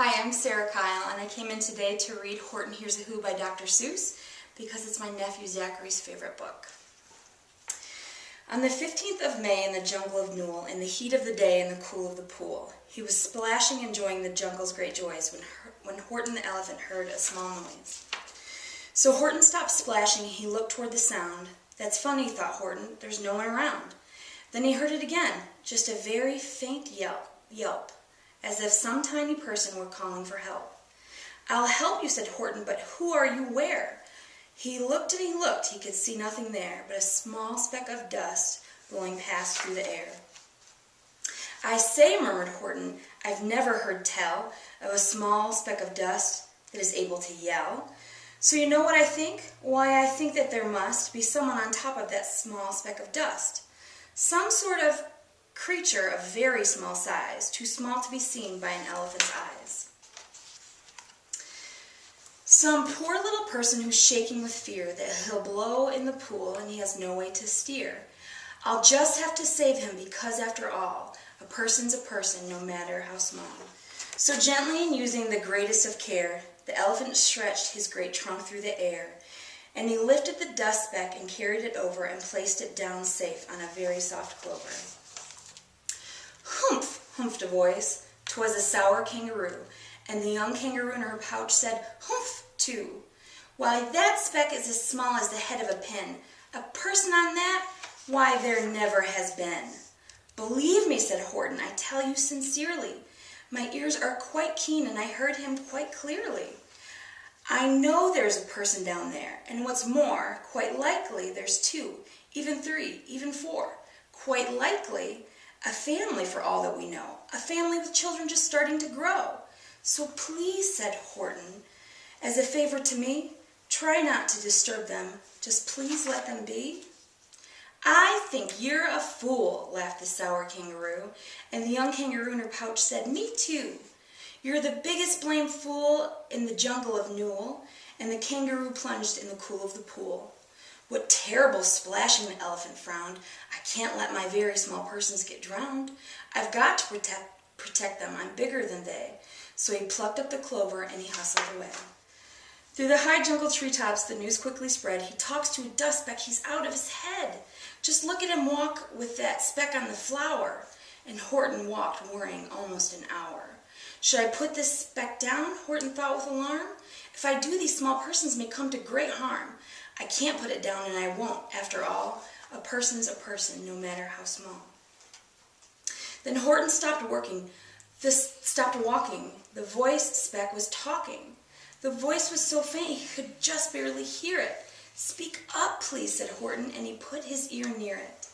Hi, I'm Sarah Kile, and I came in today to read Horton Hears a Who by Dr. Seuss because it's my nephew Zachary's favorite book. On the 15th of May in the jungle of Newell, in the heat of the day and the cool of the pool, he was splashing, enjoying the jungle's great joys when Horton the elephant heard a small noise. So Horton stopped splashing and he looked toward the sound. That's funny, thought Horton, there's no one around. Then he heard it again, just a very faint yelp, as if some tiny person were calling for help. I'll help you, said Horton, but who are you where? He looked and he looked, he could see nothing there, but a small speck of dust blowing past through the air. I say, murmured Horton, I've never heard tell of a small speck of dust that is able to yell. So you know what I think? Why, I think that there must be someone on top of that small speck of dust. Some sort of creature of very small size, too small to be seen by an elephant's eyes. Some poor little person who's shaking with fear that he'll blow in the pool and he has no way to steer. I'll just have to save him because, after all, a person's a person, no matter how small. So gently and using the greatest of care, the elephant stretched his great trunk through the air, and he lifted the dust speck and carried it over and placed it down safe on a very soft clover. Humph, humphed a voice. 'Twas a sour kangaroo, and the young kangaroo in her pouch said, humph, too. Why, that speck is as small as the head of a pin. A person on that? Why, there never has been. Believe me, said Horton, I tell you sincerely. My ears are quite keen, and I heard him quite clearly. I know there's a person down there, and what's more, quite likely there's two, even three, even four. Quite likely a family for all that we know, a family with children just starting to grow. So please, said Horton, as a favor to me, try not to disturb them. Just please let them be. I think you're a fool, laughed the sour kangaroo, and the young kangaroo in her pouch said, me too. You're the biggest blamed fool in the jungle of Newell, and the kangaroo plunged in the cool of the pool. What terrible splashing, the elephant frowned. I can't let my very small persons get drowned. I've got to protect them. I'm bigger than they. So he plucked up the clover and he hustled away. Through the high jungle treetops, the news quickly spread. He talks to a dust speck. He's out of his head. Just look at him walk with that speck on the flower. And Horton walked, worrying, almost an hour. Should I put this speck down? Horton thought with alarm. If I do, these small persons may come to great harm. I can't put it down, and I won't. After all, a person's a person, no matter how small. Then Horton stopped walking. The voice speck was talking. The voice was so faint he could just barely hear it. Speak up, please, said Horton, and he put his ear near it.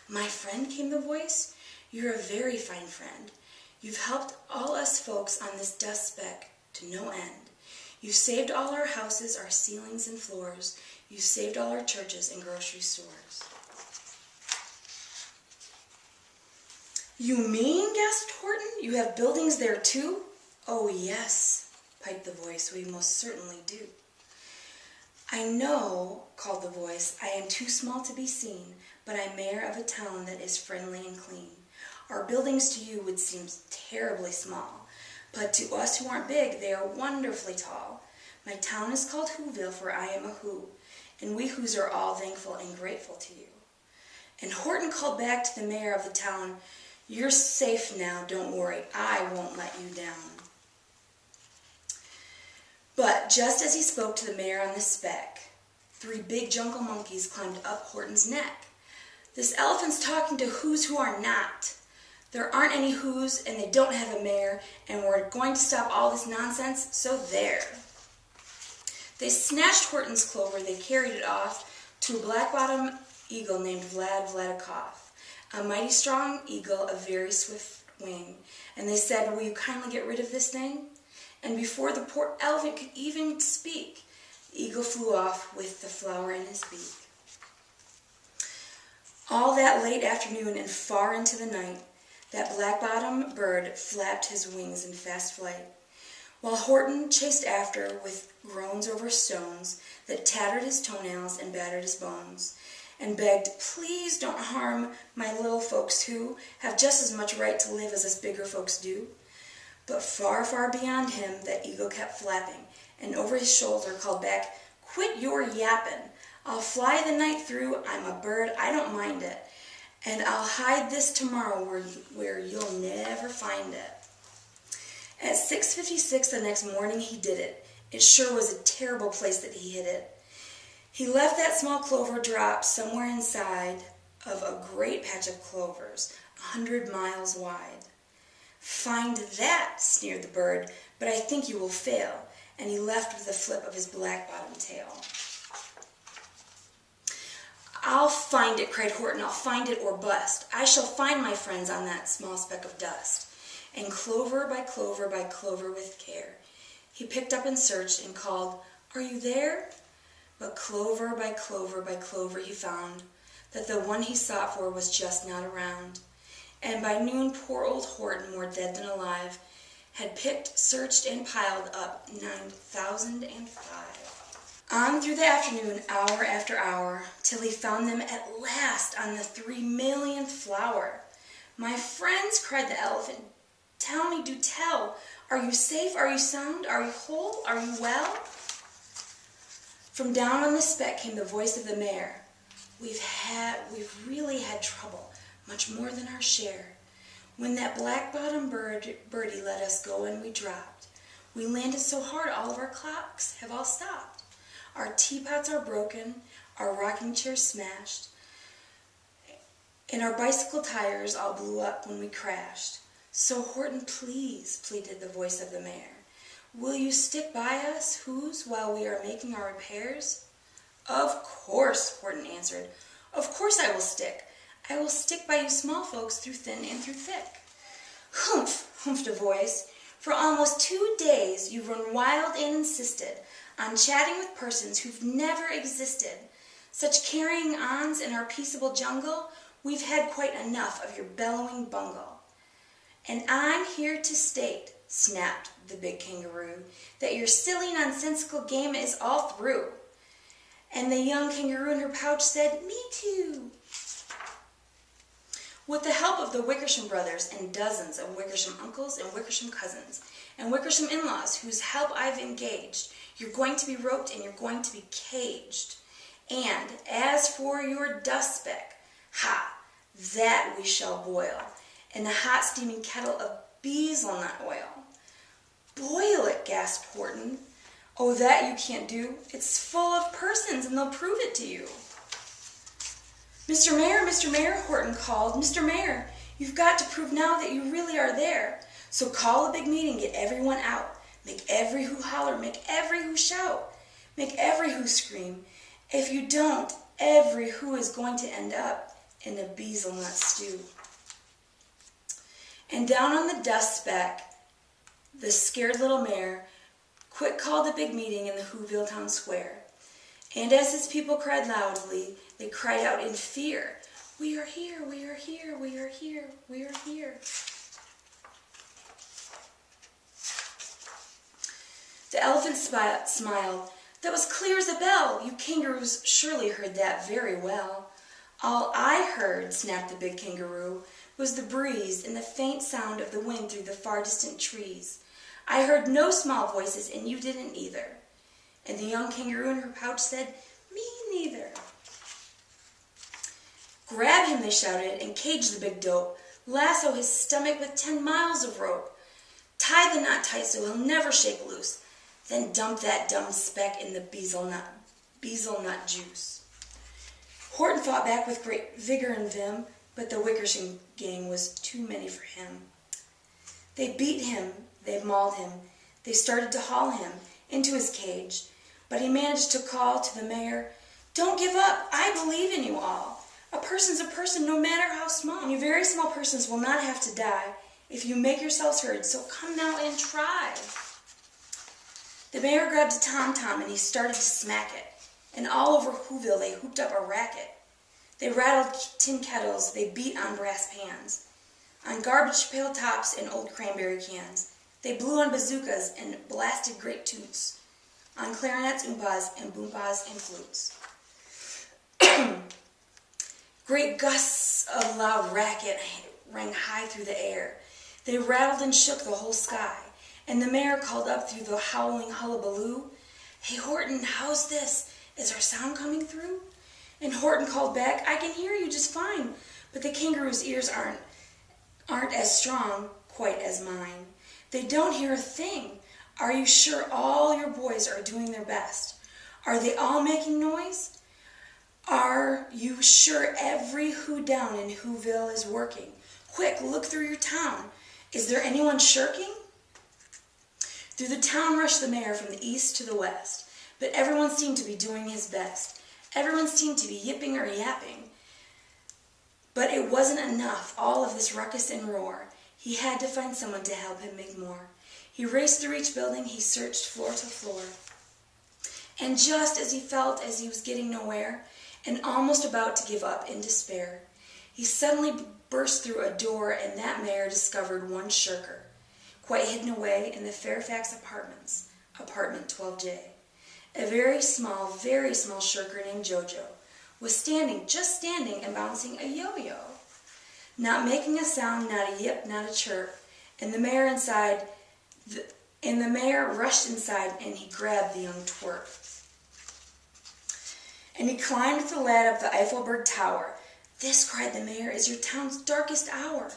My friend, came the voice, you're a very fine friend. You've helped all us folks on this dust speck to no end. You've saved all our houses, our ceilings and floors. You've saved all our churches and grocery stores. You mean, gasped Horton, you have buildings there too? Oh, yes, piped the voice, we most certainly do. I know, called the voice, I am too small to be seen, but I'm mayor of a town that is friendly and clean. Our buildings to you would seem terribly small, but to us who aren't big, they are wonderfully tall. My town is called Whoville, for I am a Who, and we Whos are all thankful and grateful to you. And Horton called back to the mayor of the town, you're safe now, don't worry, I won't let you down. But just as he spoke to the mayor on the speck, 3 big jungle monkeys climbed up Horton's neck. This elephant's talking to Whos who are not. There aren't any Whos, and they don't have a mayor, and we're going to stop all this nonsense, so there. They snatched Horton's clover, they carried it off to a black-bottomed eagle named Vladikoff, a mighty strong eagle of very swift wing, and they said, will you kindly get rid of this thing? And before the poor elephant could even speak, the eagle flew off with the flower in his beak. All that late afternoon and far into the night, that black-bottomed bird flapped his wings in fast flight, while Horton chased after with groans over stones that tattered his toenails and battered his bones, and begged, please don't harm my little folks who have just as much right to live as us bigger folks do. But far, far beyond him, that eagle kept flapping, and over his shoulder called back, "Quit your yappin'. I'll fly the night through. I'm a bird, I don't mind it. And I'll hide this tomorrow where you'll never find it." At 6:56 the next morning he did it. It sure was a terrible place that he hid it. He left that small clover drop somewhere inside of a great patch of clovers, 100 miles wide. "Find that," sneered the bird, "but I think you will fail." And he left with a flip of his black-bottomed tail. "I'll find it," cried Horton. "I'll find it or bust. I shall find my friends on that small speck of dust." And clover by clover by clover with care, he picked up and searched and called, "Are you there?" But clover by clover by clover he found that the one he sought for was just not around. And by noon poor old Horton, more dead than alive, had picked, searched, and piled up 9,005. On through the afternoon, hour after hour, till he found them at last on the 3,000,000th flower. "My friends," cried the elephant, "tell me, do tell, are you safe, are you sound, are you whole, are you well?" From down on the speck came the voice of the mayor. We've really had trouble, much more than our share. When that black-bottomed birdie let us go and we dropped, we landed so hard all of our clocks have all stopped. Our teapots are broken, our rocking chairs smashed, and our bicycle tires all blew up when we crashed. So Horton, please," pleaded the voice of the mayor, "will you stick by us, while we are making our repairs?" "Of course," Horton answered. "Of course I will stick. I will stick by you small folks through thin and through thick." "Humph," humphed a voice. "For almost 2 days you've run wild and insisted on chatting with persons who've never existed. Such carrying-ons in our peaceable jungle, we've had quite enough of your bellowing bungle. And I'm here to state," snapped the big kangaroo, "that your silly, nonsensical game is all through." And the young kangaroo in her pouch said, "Me too." With the help of the Wickersham brothers and dozens of Wickersham uncles and Wickersham cousins and Wickersham in-laws whose help I've engaged, you're going to be roped and you're going to be caged. And as for your dust speck, that we shall boil in the hot steaming kettle of bezelnut oil. "Boil it," gasped Horton. "Oh, that you can't do. It's full of persons and they'll prove it to you." Mr. Mayor," Horton called. "Mr. Mayor, you've got to prove now that you really are there. So call a big meeting, get everyone out. Make every who holler, make every who shout, make every who scream. If you don't, every who is going to end up in a bezelnut stew." And down on the dust speck, the scared little mayor quick called a big meeting in the Whoville town square. And as his people cried loudly, they cried out in fear, "We are here, we are here, we are here, we are here." The elephant smiled. "That was clear as a bell. You kangaroos surely heard that very well." "All I heard," snapped the big kangaroo, "was the breeze and the faint sound of the wind through the far distant trees. I heard no small voices, and you didn't either." And the young kangaroo in her pouch said, "Me neither." "Grab him," they shouted, "and cage the big dope. Lasso his stomach with 10 miles of rope. Tie the knot tight so he'll never shake loose. Then dump that dumb speck in the bezelnut juice." Horton fought back with great vigor and vim, but the Wickersham gang was too many for him. They beat him, they mauled him, they started to haul him into his cage, but he managed to call to the mayor, "Don't give up, I believe in you all. A person's a person no matter how small, and you very small persons will not have to die if you make yourselves heard, so come now and try." The mayor grabbed a tom-tom and he started to smack it, and all over Whoville they hooped up a racket. They rattled tin kettles, they beat on brass pans, on garbage pail tops and old cranberry cans. They blew on bazookas and blasted great toots, on clarinets, oompahs, and boompas and flutes. Great gusts of loud racket rang high through the air. They rattled and shook the whole sky. And the mayor called up through the howling hullabaloo, "Hey Horton, how's this? Is our sound coming through?" And Horton called back, "I can hear you just fine, but the kangaroo's ears aren't as strong quite as mine. They don't hear a thing. Are you sure all your boys are doing their best? Are they all making noise? Are you sure every who down in Whoville is working? Quick, look through your town. Is there anyone shirking?" Through the town rushed the mayor from the east to the west, but everyone seemed to be doing his best. Everyone seemed to be yipping or yapping. But it wasn't enough, all of this ruckus and roar. He had to find someone to help him make more. He raced through each building, he searched floor to floor. And just as he felt as he was getting nowhere, and almost about to give up in despair, he suddenly burst through a door, and that mayor discovered one shirker, quite hidden away in the Fairfax Apartments, apartment 12J. A very small shirker named Jojo was just standing and bouncing a yo-yo, not making a sound, not a yip, not a chirp. And the mayor rushed inside, and he grabbed the young twerp. And he climbed with the lad up the Eiffelberg Tower. "This," cried the mayor, "is your town's darkest hour.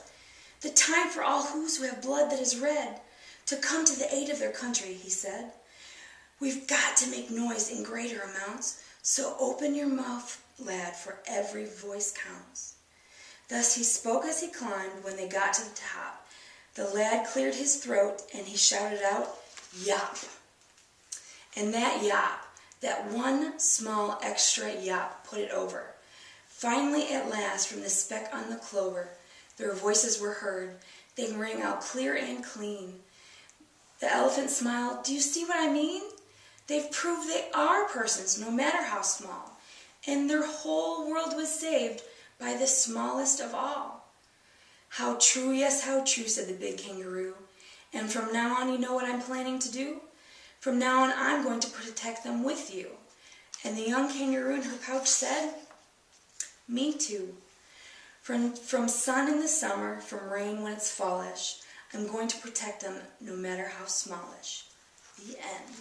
The time for all who have blood that is red to come to the aid of their country," he said. "We've got to make noise in greater amounts, so open your mouth, lad, for every voice counts." Thus he spoke as he climbed. When they got to the top, the lad cleared his throat, and he shouted out, "Yop!" And that yop, that one small extra yop, put it over. Finally, at last, from the speck on the clover, their voices were heard. They rang out clear and clean. The elephant smiled. "Do you see what I mean? They've proved they are persons, no matter how small. And their whole world was saved by the smallest of all." "How true, yes, how true," said the big kangaroo. "And from now on, you know what I'm planning to do? From now on, I'm going to protect them with you." And the young kangaroo in her pouch said, "Me too. From sun in the summer, from rain when it's fallish, I'm going to protect them no matter how smallish." The end.